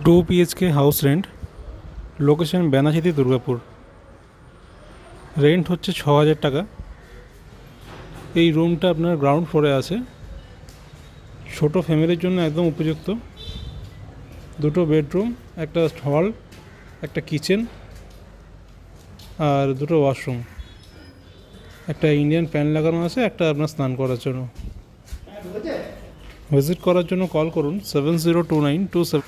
2 BHK house rent, location Benachiti, Durgapur. Rent হচ্ছে 6,000 টাকা। এই রুমটা আপনার গ্রাউন্ড ফ্লোরে আছে, ছোট ফ্যামিলির জন্য একদম উপযুক্ত। 2টো বেডরুম, একটা হল, একটা কিচেন আর 2টো ওয়াশরুম। একটা ইন্ডিয়ান ফ্যান লাগানো আছে, একটা আপনার স্নান করার জন্য। ভিজিট করার জন্য কল করুন 702927